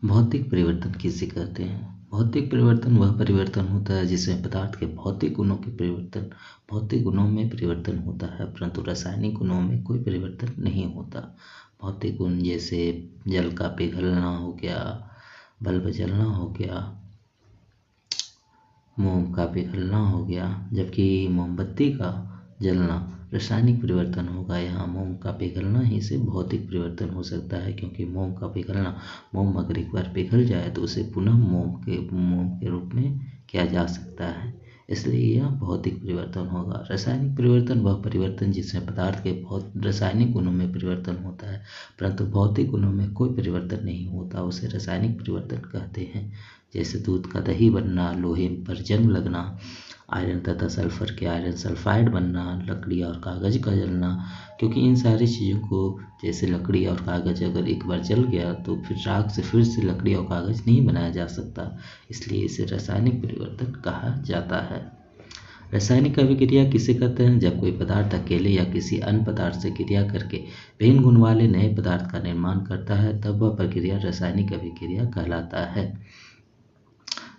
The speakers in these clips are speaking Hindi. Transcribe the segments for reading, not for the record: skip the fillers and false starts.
भौतिक परिवर्तन किसे कहते हैं? भौतिक परिवर्तन वह परिवर्तन होता है जिसमें पदार्थ के भौतिक गुणों में परिवर्तन होता है, परंतु रासायनिक गुणों में कोई परिवर्तन नहीं होता। भौतिक गुण जैसे जल का पिघलना हो गया, बल्ब जलना हो गया, मोम का पिघलना हो गया, जबकि मोमबत्ती का जलना रासायनिक परिवर्तन होगा। यहाँ मोम का पिघलना ही से भौतिक परिवर्तन हो सकता है, क्योंकि मोम का पिघलना, मोम अगर एक बार पिघल जाए तो उसे पुनः मोम के रूप में किया जा सकता है, इसलिए यह भौतिक परिवर्तन होगा। रासायनिक परिवर्तन वह परिवर्तन जिसमें पदार्थ के रासायनिक गुणों में परिवर्तन होता है, परंतु भौतिक गुणों में कोई परिवर्तन नहीं होता, उसे रासायनिक परिवर्तन कहते हैं। जैसे दूध का दही बनना, लोहे पर जंग लगना, आयरन तथा सल्फर के आयरन सल्फाइड बनना, लकड़ी और कागज़ का जलना, क्योंकि इन सारी चीज़ों को, जैसे लकड़ी और कागज़ अगर एक बार जल गया तो फिर राख से फिर से लकड़ी और कागज़ नहीं बनाया जा सकता, इसलिए इसे रासायनिक परिवर्तन कहा जाता है। रासायनिक अभिक्रिया किसे कहते हैं? जब कोई पदार्थ अकेले या किसी अन्य पदार्थ से क्रिया करके भिन्न गुण वाले नए पदार्थ का निर्माण करता है, तब वह प्रक्रिया रासायनिक अभिक्रिया कहलाता है।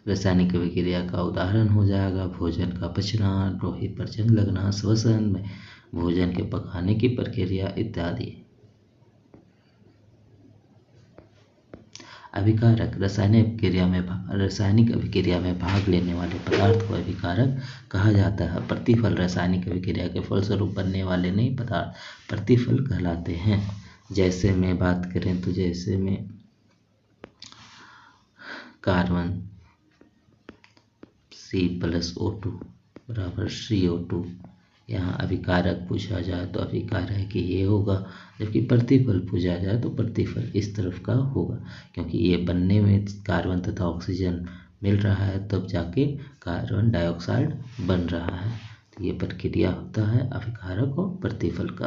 रासायनिक अभिक्रिया का उदाहरण हो जाएगा भोजन का पचना, लोहे पर जंग लगना, श्वसन में भोजन के पकाने की प्रक्रिया इत्यादि। अभिकारक रासायनिक अभिक्रिया में भाग लेने वाले पदार्थ को अभिकारक कहा जाता है। प्रतिफल रासायनिक अभिक्रिया के फलस्वरूप बनने वाले नए पदार्थ प्रतिफल कहलाते हैं। जैसे में बात करें तो जैसे में कार्बन C+O2 बराबर CO2, यहाँ अभिकारक पूछा जाए तो अभिकारक ये होगा, जबकि प्रतिफल पूछा जाए तो प्रतिफल इस तरफ का होगा, क्योंकि ये बनने में कार्बन तथा ऑक्सीजन मिल रहा है तब जाके कार्बन डाइऑक्साइड बन रहा है, तो ये प्रक्रिया होता है अभिकारक और प्रतिफल का।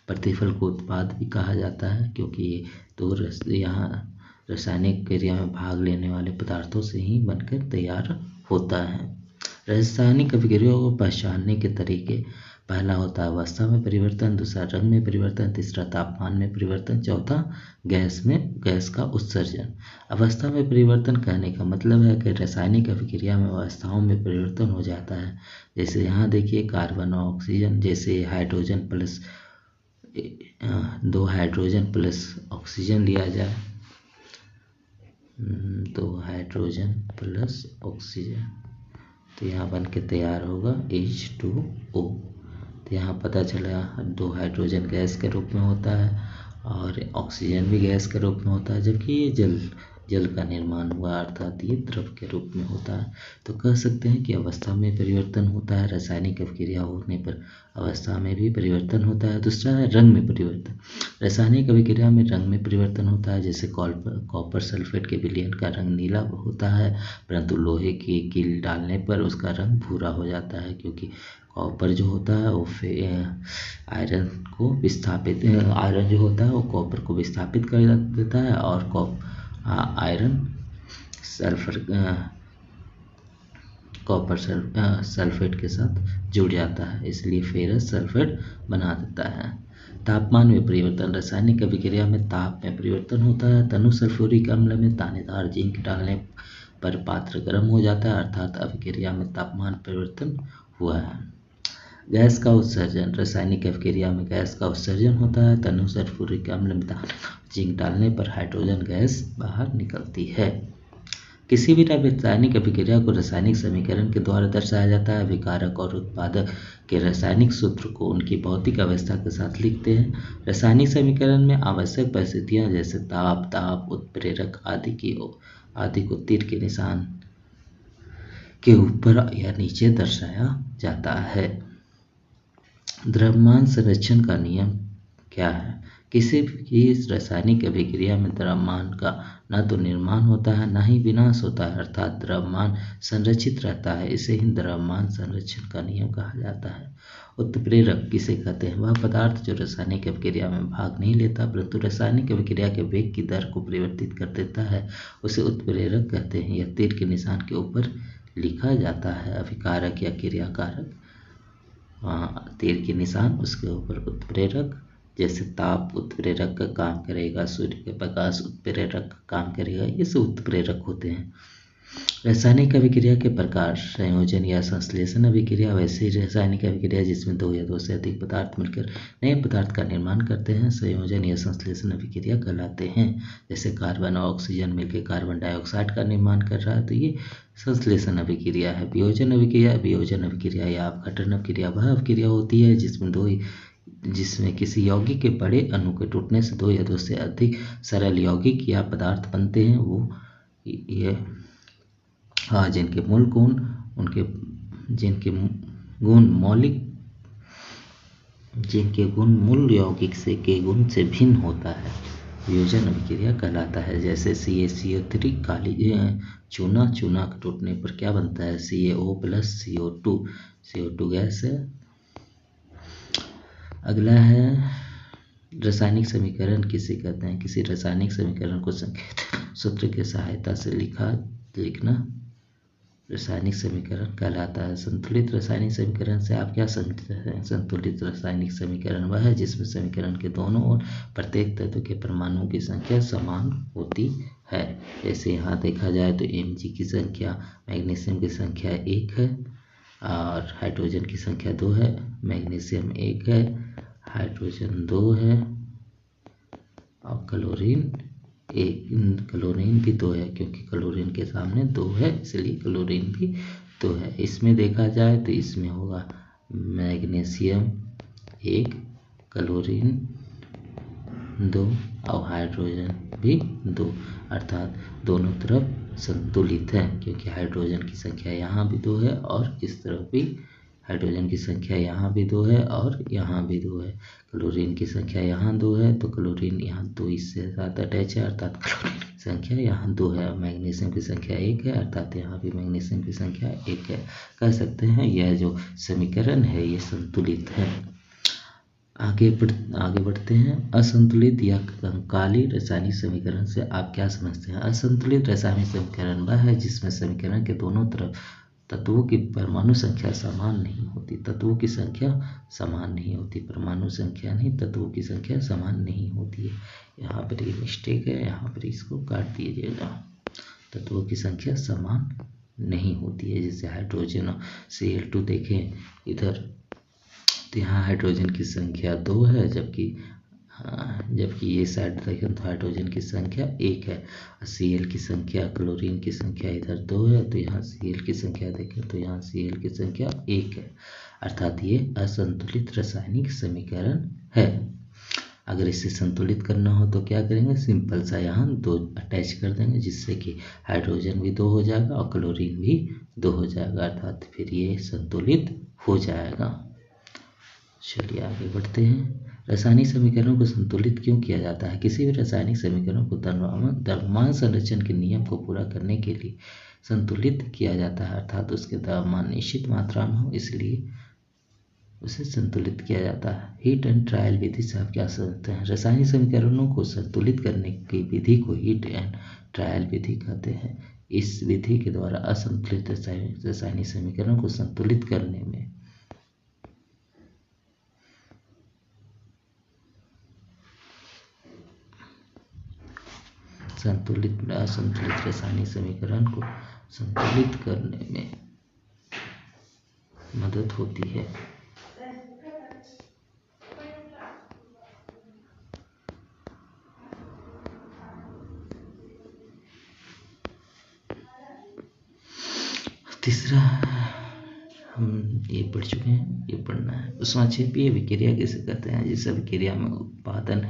प्रतिफल को उत्पाद भी कहा जाता है, क्योंकि ये तो यहाँ रासायनिक क्रिया में भाग लेने वाले पदार्थों से ही बनकर तैयार होता है। रासायनिक अभिक्रियाओं को पहचानने के तरीके, पहला होता है अवस्था में परिवर्तन, दूसरा रंग में परिवर्तन, तीसरा तापमान में परिवर्तन, चौथा गैस का उत्सर्जन। अवस्था में परिवर्तन कहने का मतलब है कि रासायनिक अभिक्रिया में अवस्थाओं में परिवर्तन हो जाता है। जैसे यहाँ देखिए कार्बन और ऑक्सीजन, जैसे hydrogen plus 2 hydrogen plus oxygen लिया जाए, 2 हाइड्रोजन प्लस ऑक्सीजन, तो यहाँ बन के तैयार होगा H2O। तो यहाँ पता चला 2 हाइड्रोजन गैस के रूप में होता है और ऑक्सीजन भी गैस के रूप में होता है, जबकि ये जल का निर्माण हुआ, अर्थात ये द्रव के रूप में होता है। तो कह सकते हैं कि अवस्था में परिवर्तन होता है, रासायनिक अभिक्रिया होने पर अवस्था में भी परिवर्तन होता है। दूसरा है रंग में परिवर्तन। रासायनिक अभिक्रिया में रंग में परिवर्तन होता है, जैसे कॉपर सल्फेट के विलयन का रंग नीला होता है, परंतु लोहे की कील डालने पर उसका रंग भूरा हो जाता है, क्योंकि कॉपर जो होता है वो आयरन जो होता है वो कॉपर को विस्थापित कर देता है, और आयरन कॉपर सल्फेट के साथ जुड़ जाता है, इसलिए फेरस सल्फेट बना देता है। तापमान में परिवर्तन। रासायनिक अभिक्रिया में ताप में परिवर्तन होता है। तनु सल्फ्यूरिक अम्ल में दानेदार जिंक डालने पर पात्र गर्म हो जाता है, अर्थात अभिक्रिया में तापमान परिवर्तन हुआ है। गैस का उत्सर्जन। रासायनिक अभिक्रिया में गैस का उत्सर्जन होता है। तनु सल्फ्यूरिक अम्ल में जिंक डालने पर हाइड्रोजन गैस बाहर निकलती है। किसी भी रासायनिक अभिक्रिया को रासायनिक समीकरण के द्वारा दर्शाया जाता है। अभिकारक और उत्पादक के रासायनिक सूत्र को उनकी भौतिक अवस्था के साथ लिखते हैं। रासायनिक समीकरण में आवश्यक परिस्थितियां जैसे ताप, उत्प्रेरक आदि को तीर के निशान के ऊपर या नीचे दर्शाया जाता है। द्रव्यमान संरक्षण का नियम क्या है? किसी भी रासायनिक अभिक्रिया में द्रव्यमान का न तो निर्माण होता है न ही विनाश होता है, अर्थात द्रव्यमान संरक्षित रहता है, इसे ही द्रव्यमान संरक्षण का नियम कहा जाता है। उत्प्रेरक किसे कहते हैं? वह पदार्थ जो रासायनिक अभिक्रिया में भाग नहीं लेता परंतु रासायनिक अभिक्रिया के वेग की दर को परिवर्तित कर देता है, उसे उत्प्रेरक कहते हैं। यह तीर के निशान के ऊपर लिखा जाता है। अभिकारक या क्रियाकारक, तीर के निशान उसके ऊपर उत्प्रेरक, जैसे ताप उत्प्रेरक का काम करेगा, सूर्य के प्रकाश उत्प्रेरक का काम करेगा, ये सब उत्प्रेरक होते हैं। रासायनिक अभिक्रिया के प्रकार, संयोजन या संश्लेषण अभिक्रिया वैसी रासायनिक अभिक्रिया जिसमें दो या दो से अधिक पदार्थ मिलकर नए पदार्थ का निर्माण करते हैं, संयोजन या संश्लेषण अभिक्रिया कहलाते हैं। जैसे कार्बन और ऑक्सीजन मिलकर कार्बन डाइऑक्साइड का निर्माण कर रहा है तो ये संश्लेषण अभिक्रिया है। वियोजन अभिक्रिया या अपघटन अभिक्रिया वह अभिक्रिया होती है जिसमें किसी यौगिक के बड़े अणु के टूटने से दो या दो से अधिक सरल यौगिक या पदार्थ बनते हैं। वो ये जिनके गुण मूल यौगिक से के गुण से भिन्न होता है, वियोजन अभिक्रिया कहलाता है। जैसे CaCO3 काली चूना के टूटने पर क्या बनता है, CaO प्लस CO2 गैस है। अगला है रासायनिक समीकरण किसे कहते हैं। किसी रासायनिक समीकरण को संकेत सूत्र की सहायता से लिखना रासायनिक समीकरण कहलाता है। संतुलित रासायनिक समीकरण से आप क्या समझते हैं। संतुलित रासायनिक समीकरण वह है जिसमें समीकरण के दोनों ओर प्रत्येक तत्व के परमाणुओं की संख्या समान होती है। जैसे यहाँ देखा जाए तो Mg की संख्या, मैग्नीशियम की संख्या 1 है और हाइड्रोजन की संख्या 2 है। मैग्नीशियम 1 है, हाइड्रोजन 2 है और क्लोरीन भी 2 है, क्योंकि क्लोरीन के सामने 2 है इसलिए क्लोरीन भी 2 है। इसमें देखा जाए तो इसमें होगा मैग्नीशियम 1, क्लोरीन 2 और हाइड्रोजन भी 2, अर्थात दोनों तरफ संतुलित है, क्योंकि हाइड्रोजन की संख्या यहाँ भी 2 है और इस तरफ भी हाइड्रोजन की संख्या यहाँ भी 2 है और यहाँ भी 2 है। क्लोरीन की संख्या यहाँ 2 है तो क्लोरीन यहाँ 2 इससे साथ अटैच है, अर्थात क्लोरीन की संख्या यहाँ 2 है। मैग्नीशियम की संख्या 1 है अर्थात यहाँ भी मैग्नीशियम की संख्या 1 है। कह सकते हैं यह जो समीकरण है ये संतुलित है। आगे बढ़ते हैं। असंतुलित या कंकाली रासायनिक समीकरण से आप क्या समझते हैं। असंतुलित रासायनिक समीकरण वह है जिसमें समीकरण के दोनों तरफ तत्वों की परमाणु संख्या समान नहीं होती। परमाणु संख्या नहीं, तत्वों की संख्या समान नहीं होती है। यहाँ पर ये मिस्टेक है, यहाँ पर इसको काट दीजिएगा। तत्वों की संख्या समान नहीं होती है। जैसे हाइड्रोजन Cl2 देखें इधर तो यहाँ हाइड्रोजन की संख्या 2 है, जबकि ये साइड देखें तो हाइड्रोजन की संख्या 1 है। Cl की संख्या, क्लोरीन की संख्या इधर 2 है तो यहाँ Cl की संख्या देखें तो यहाँ Cl की संख्या 1 है, अर्थात ये असंतुलित रासायनिक समीकरण है। अगर इसे संतुलित करना हो तो क्या करेंगे, सिंपल सा यहाँ 2 अटैच कर देंगे जिससे कि हाइड्रोजन भी 2 हो जाएगा और क्लोरीन भी 2 हो जाएगा, अर्थात फिर ये संतुलित हो जाएगा। चलिए आगे बढ़ते हैं। रासायनिक समीकरणों को संतुलित क्यों किया जाता है। किसी भी रासायनिक समीकरण को द्रव्यमान संरक्षण के नियम को पूरा करने के लिए संतुलित किया जाता है, अर्थात उसके द्रव्यमान निश्चित मात्रा में हो इसलिए उसे संतुलित किया जाता है। हीट एंड ट्रायल विधि से आप क्या समझते हैं। रासायनिक समीकरणों को संतुलित करने की विधि को हीट एंड ट्रायल विधि कहते हैं। इस विधि के द्वारा असंतुलित रासायनिक समीकरणों को संतुलित करने में असंतुलित रासायनिक समीकरण को संतुलित करने में मदद होती है। तीसरा हम ये पढ़ चुके हैं, ये पढ़ना है। ऊष्माक्षेपीय अभिक्रिया किसे कहते हैं। जिस अभिक्रिया में उत्पादन